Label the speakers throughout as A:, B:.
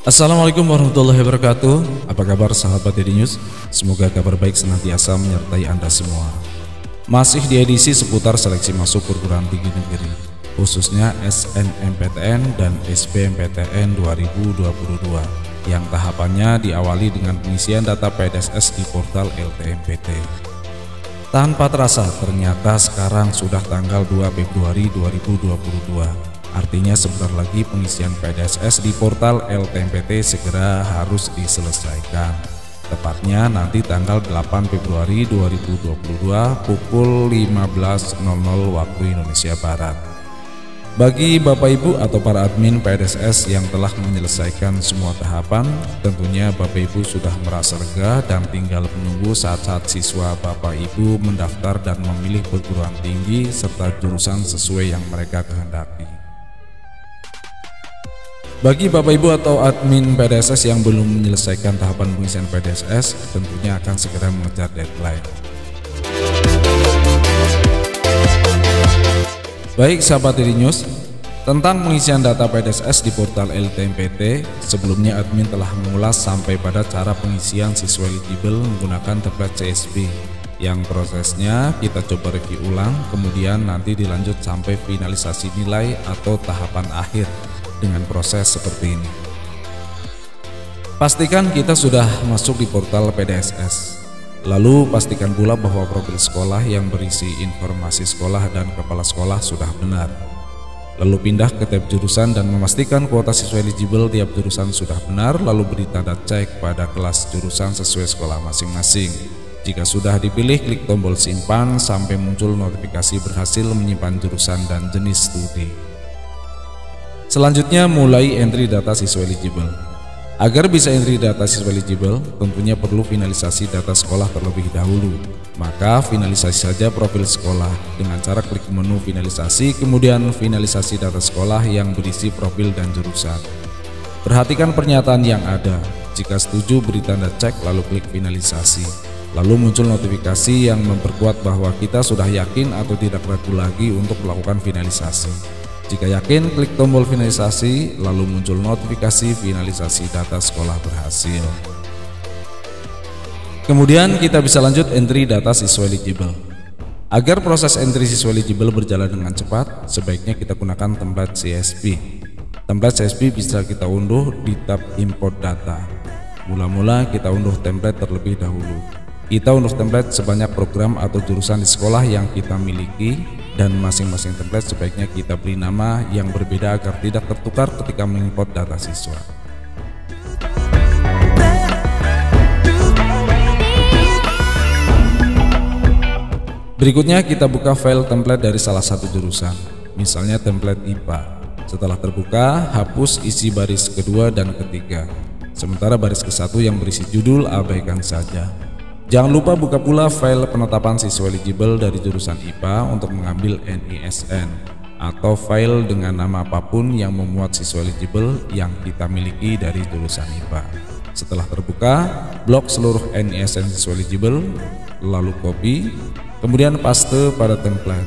A: Assalamualaikum warahmatullahi wabarakatuh. Apa kabar sahabat Daily News? Semoga kabar baik senantiasa menyertai Anda semua. Masih di edisi seputar seleksi masuk perguruan tinggi negeri, khususnya SNMPTN dan SBMPTN 2022, yang tahapannya diawali dengan pengisian data PDSS di portal LTMPT. Tanpa terasa, ternyata sekarang sudah tanggal 2 Februari 2022. Artinya sebentar lagi pengisian PDSS di portal LTMPT segera harus diselesaikan. Tepatnya nanti tanggal 8 Februari 2022 pukul 15.00 waktu Indonesia Barat. Bagi Bapak Ibu atau para admin PDSS yang telah menyelesaikan semua tahapan, tentunya Bapak Ibu sudah merasa lega dan tinggal menunggu saat-saat siswa Bapak Ibu mendaftar dan memilih perguruan tinggi serta jurusan sesuai yang mereka kehendaki. Bagi Bapak Ibu atau admin PDSS yang belum menyelesaikan tahapan pengisian PDSS, tentunya akan segera mengejar deadline. Baik sahabat Daily News, tentang pengisian data PDSS di portal LTMPT, sebelumnya admin telah mengulas sampai pada cara pengisian siswa eligible menggunakan template CSV, yang prosesnya kita coba review ulang, kemudian nanti dilanjut sampai finalisasi nilai atau tahapan akhir dengan proses seperti ini. Pastikan kita sudah masuk di portal PDSS. Lalu pastikan pula bahwa profil sekolah yang berisi informasi sekolah dan kepala sekolah sudah benar. Lalu pindah ke tab jurusan dan memastikan kuota siswa eligible tiap jurusan sudah benar, lalu beri tanda cek pada kelas jurusan sesuai sekolah masing-masing. Jika sudah dipilih, klik tombol simpan sampai muncul notifikasi berhasil menyimpan jurusan dan jenis studi. Selanjutnya mulai entry data siswa eligible. Agar bisa entry data siswa eligible, tentunya perlu finalisasi data sekolah terlebih dahulu. Maka finalisasi saja profil sekolah dengan cara klik menu finalisasi, kemudian finalisasi data sekolah yang berisi profil dan jurusan. Perhatikan pernyataan yang ada. Jika setuju, beri tanda cek lalu klik finalisasi. Lalu muncul notifikasi yang memperkuat bahwa kita sudah yakin atau tidak ragu lagi untuk melakukan finalisasi. Jika yakin, klik tombol finalisasi, lalu muncul notifikasi finalisasi data sekolah berhasil. Kemudian kita bisa lanjut entry data siswa eligible. Agar proses entry siswa eligible berjalan dengan cepat, sebaiknya kita gunakan template CSV. Template CSV bisa kita unduh di tab import data. Mula-mula kita unduh template terlebih dahulu. Kita unduh template sebanyak program atau jurusan di sekolah yang kita miliki, dan masing-masing template sebaiknya kita beri nama yang berbeda agar tidak tertukar ketika mengimport data siswa. Berikutnya kita buka file template dari salah satu jurusan, misalnya template IPA. Setelah terbuka, hapus isi baris kedua dan ketiga, sementara baris ke-1 yang berisi judul abaikan saja. Jangan lupa buka pula file penetapan siswa eligible dari jurusan IPA untuk mengambil NISN atau file dengan nama apapun yang memuat siswa eligible yang kita miliki dari jurusan IPA. Setelah terbuka, blok seluruh NISN siswa eligible, lalu copy, kemudian paste pada template.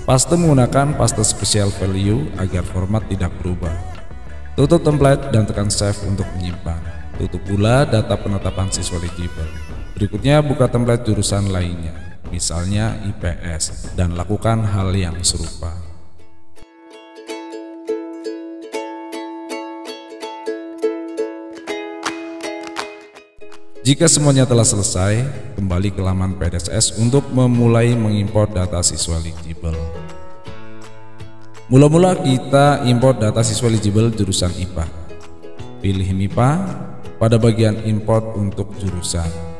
A: Paste menggunakan paste special value agar format tidak berubah. Tutup template dan tekan save untuk menyimpan. Tutup pula data penetapan siswa eligible. Berikutnya buka template jurusan lainnya, misalnya IPS, dan lakukan hal yang serupa. Jika semuanya telah selesai, kembali ke laman PDSS untuk memulai mengimport data siswa eligible. Mula-mula kita import data siswa eligible jurusan IPA. Pilih MIPA pada bagian import untuk jurusan.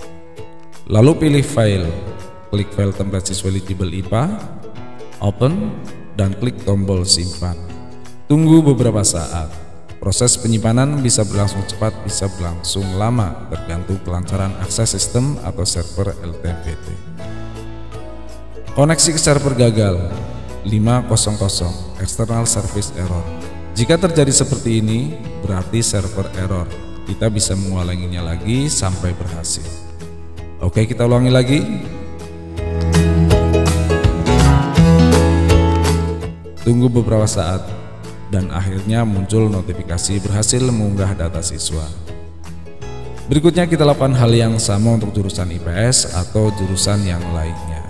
A: Lalu pilih file, klik file template siswa eligible IPA, open, dan klik tombol simpan. Tunggu beberapa saat. Proses penyimpanan bisa berlangsung cepat, bisa berlangsung lama, tergantung kelancaran akses sistem atau server LTMPT. Koneksi ke server gagal, 500, external service error. Jika terjadi seperti ini, berarti server error. Kita bisa mengulanginya lagi sampai berhasil. Oke, kita ulangi lagi. Tunggu beberapa saat. dan akhirnya muncul notifikasi berhasil mengunggah data siswa. Berikutnya kita lakukan hal yang sama untuk jurusan IPS atau jurusan yang lainnya.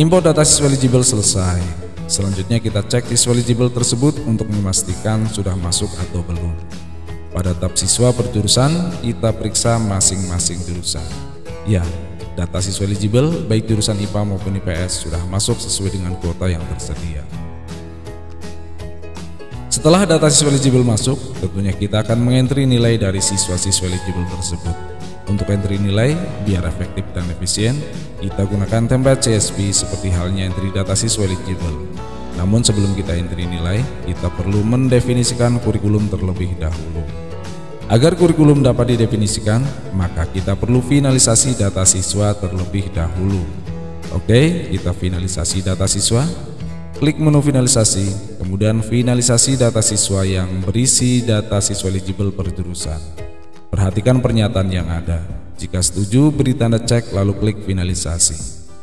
A: Import data siswa eligible selesai. Selanjutnya kita cek siswa eligible tersebut untuk memastikan sudah masuk atau belum. Pada tab siswa per jurusan, kita periksa masing-masing jurusan. Ya, data siswa eligible baik jurusan IPA maupun IPS sudah masuk sesuai dengan kuota yang tersedia. Setelah data siswa eligible masuk, tentunya kita akan mengentri nilai dari siswa-siswa eligible tersebut. Untuk entry nilai, biar efektif dan efisien, kita gunakan template CSV seperti halnya entry data siswa eligible. Namun sebelum kita entry nilai, kita perlu mendefinisikan kurikulum terlebih dahulu. Agar kurikulum dapat didefinisikan, maka kita perlu finalisasi data siswa terlebih dahulu. Oke, kita finalisasi data siswa. Klik menu finalisasi, kemudian finalisasi data siswa yang berisi data siswa eligible per jurusan. Perhatikan pernyataan yang ada. Jika setuju, beri tanda cek lalu klik finalisasi.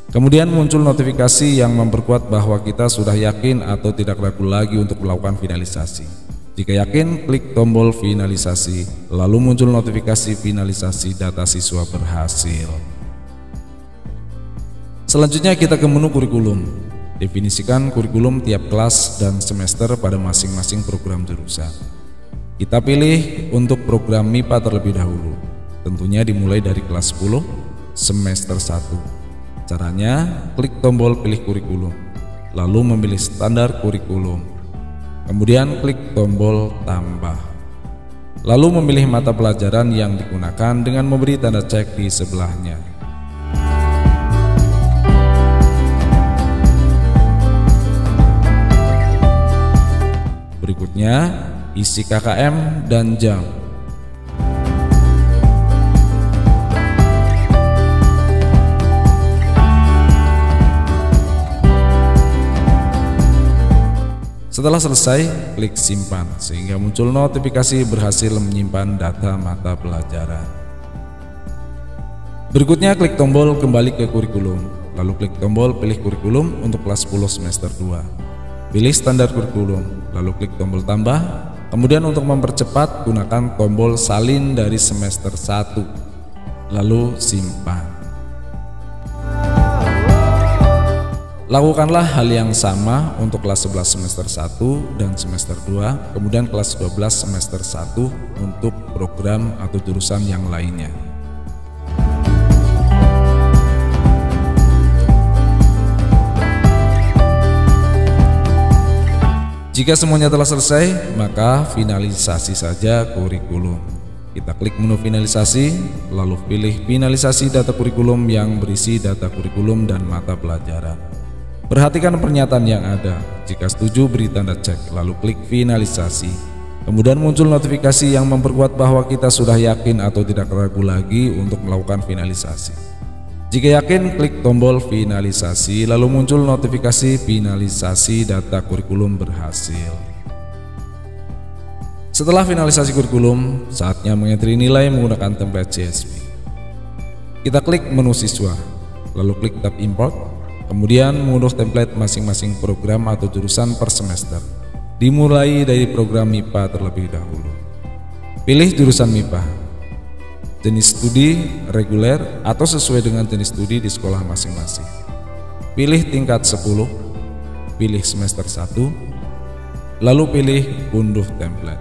A: Kemudian muncul notifikasi yang memperkuat bahwa kita sudah yakin atau tidak ragu lagi untuk melakukan finalisasi. Jika yakin, klik tombol finalisasi, lalu muncul notifikasi finalisasi data siswa berhasil. Selanjutnya kita ke menu kurikulum. Definisikan kurikulum tiap kelas dan semester pada masing-masing program jurusan. Kita pilih untuk program MIPA terlebih dahulu. Tentunya dimulai dari kelas 10 semester 1. Caranya, klik tombol pilih kurikulum, lalu memilih standar kurikulum. Kemudian klik tombol tambah. Lalu memilih mata pelajaran yang digunakan dengan memberi tanda cek di sebelahnya. Berikutnya, isi KKM dan jam. Setelah selesai, klik simpan sehingga muncul notifikasi berhasil menyimpan data mata pelajaran. Berikutnya klik tombol kembali ke kurikulum, lalu klik tombol pilih kurikulum untuk kelas 10 semester 2. Pilih standar kurikulum, lalu klik tombol tambah. Kemudian untuk mempercepat, gunakan tombol salin dari semester 1, lalu simpan. Lakukanlah hal yang sama untuk kelas 11 semester 1 dan semester 2, kemudian kelas 12 semester 1 untuk program atau jurusan yang lainnya. Jika semuanya telah selesai, maka finalisasi saja kurikulum. Kita klik menu finalisasi, lalu pilih finalisasi data kurikulum yang berisi data kurikulum dan mata pelajaran. Perhatikan pernyataan yang ada. Jika setuju, beri tanda cek, lalu klik finalisasi. Kemudian muncul notifikasi yang memperkuat bahwa kita sudah yakin atau tidak ragu lagi untuk melakukan finalisasi. Jika yakin, klik tombol finalisasi, lalu muncul notifikasi finalisasi data kurikulum berhasil. Setelah finalisasi kurikulum, saatnya mengentri nilai menggunakan template CSV. Kita klik menu siswa, lalu klik tab import. Kemudian mengunduh template masing-masing program atau jurusan per semester. Dimulai dari program MIPA terlebih dahulu. Pilih jurusan MIPA, jenis studi reguler atau sesuai dengan jenis studi di sekolah masing-masing. Pilih tingkat 10, pilih semester 1, lalu pilih unduh template.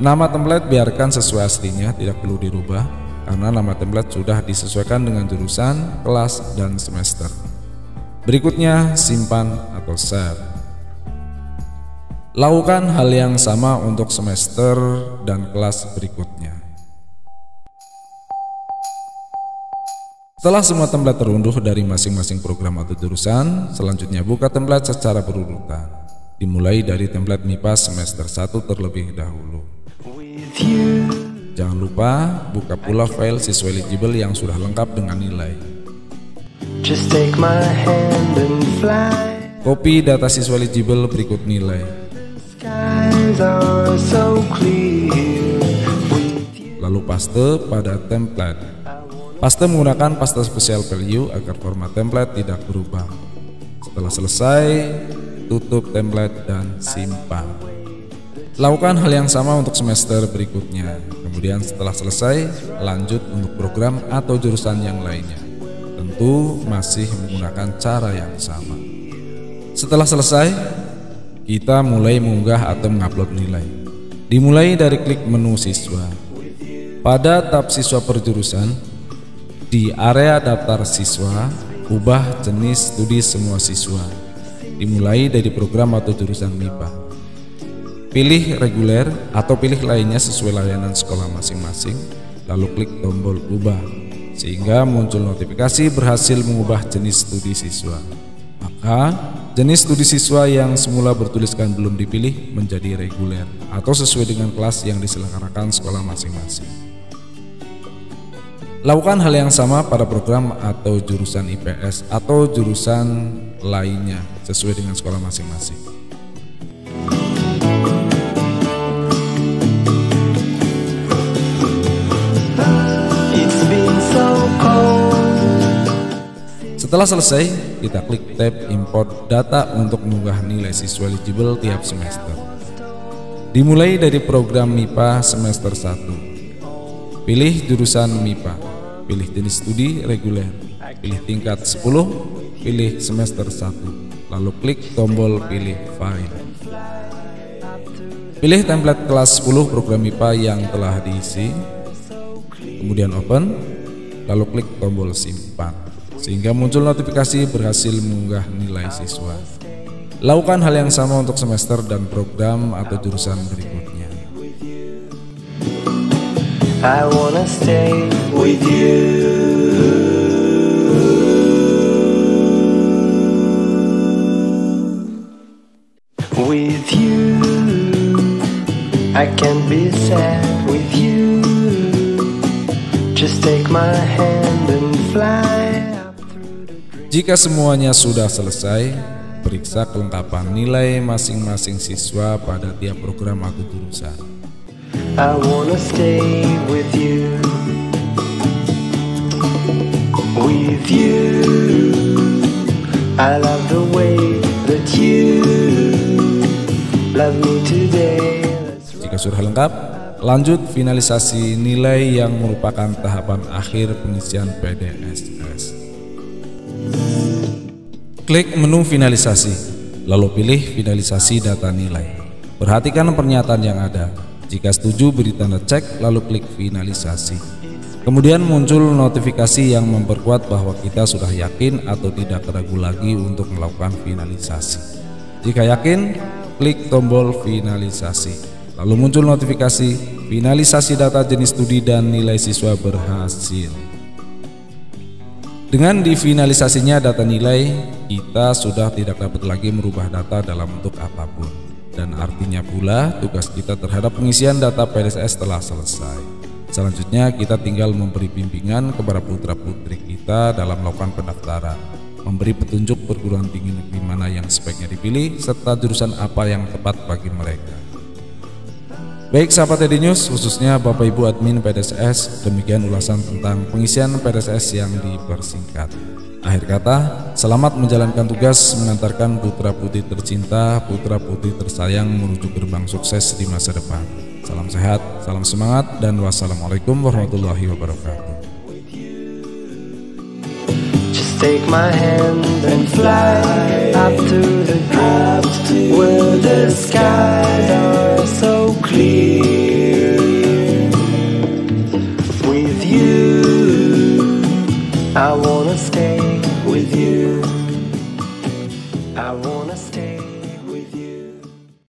A: Nama template biarkan sesuai aslinya, tidak perlu dirubah karena nama template sudah disesuaikan dengan jurusan, kelas, dan semester. Berikutnya, simpan atau save. Lakukan hal yang sama untuk semester dan kelas berikutnya. Setelah semua template terunduh dari masing-masing program atau jurusan, selanjutnya buka template secara berurutan. Dimulai dari template MIPA semester 1 terlebih dahulu. Jangan lupa buka pula file siswa eligible yang sudah lengkap dengan nilai.
B: Just take my hand and fly.
A: Copy data siswa eligible berikut nilai.
B: Skies are so clear.
A: lalu paste pada template. Paste menggunakan paste special value agar format template tidak berubah. Setelah selesai, tutup template dan simpan. Lakukan hal yang sama untuk semester berikutnya. Kemudian setelah selesai, lanjut untuk program atau jurusan yang lainnya. Tentu masih menggunakan cara yang sama. Setelah selesai, kita mulai mengunggah atau mengupload nilai. Dimulai dari klik menu siswa. Pada tab siswa per jurusan, di area daftar siswa, ubah jenis studi semua siswa. Dimulai dari program atau jurusan MIPA. Pilih reguler atau pilih lainnya sesuai layanan sekolah masing-masing, lalu klik tombol ubah, sehingga muncul notifikasi berhasil mengubah jenis studi siswa. Maka, jenis studi siswa yang semula bertuliskan belum dipilih menjadi reguler atau sesuai dengan kelas yang diselenggarakan sekolah masing-masing. Lakukan hal yang sama pada program atau jurusan IPS atau jurusan lainnya sesuai dengan sekolah masing-masing. Setelah selesai, kita klik tab import data untuk mengunggah nilai siswa eligible tiap semester. Dimulai dari program MIPA semester 1. Pilih jurusan MIPA, pilih jenis studi reguler, pilih tingkat 10, pilih semester 1, lalu klik tombol pilih file. Pilih template kelas 10 program MIPA yang telah diisi, kemudian open, lalu klik tombol simpan, sehingga muncul notifikasi berhasil mengunggah nilai siswa. Lakukan hal yang sama untuk semester dan program atau jurusan berikutnya.
B: I wanna stay with you. With you, I can't be sad with you. Just take my hand and fly.
A: Jika semuanya sudah selesai, periksa kelengkapan nilai masing-masing siswa pada tiap program atau jurusan.
B: I wanna stay with you. With you, I love the way that you love me today.
A: Jika sudah lengkap, lanjut finalisasi nilai yang merupakan tahapan akhir pengisian PDSS. Klik menu finalisasi, lalu pilih finalisasi data nilai. Perhatikan pernyataan yang ada. Jika setuju, beri tanda cek, lalu klik finalisasi. Kemudian muncul notifikasi yang memperkuat bahwa kita sudah yakin atau tidak ragu lagi untuk melakukan finalisasi. Jika yakin, klik tombol finalisasi. Lalu muncul notifikasi finalisasi data jenis studi dan nilai siswa berhasil. Dengan difinalisasinya data nilai, kita sudah tidak dapat lagi merubah data dalam bentuk apapun. Dan artinya pula tugas kita terhadap pengisian data PDSS telah selesai. Selanjutnya kita tinggal memberi bimbingan kepada putra-putri kita dalam melakukan pendaftaran, memberi petunjuk perguruan tinggi negeri mana yang sebaiknya dipilih, serta jurusan apa yang tepat bagi mereka. Baik sahabat TD News, khususnya Bapak Ibu admin PDSS, demikian ulasan tentang pengisian PDSS yang dipersingkat. Akhir kata, selamat menjalankan tugas mengantarkan putra-putri tercinta, putra-putri tersayang menuju gerbang sukses di masa depan. Salam sehat, salam semangat, dan wassalamualaikum warahmatullahi wabarakatuh.
B: Just take my hand and fly up to the top where the skies are so clear.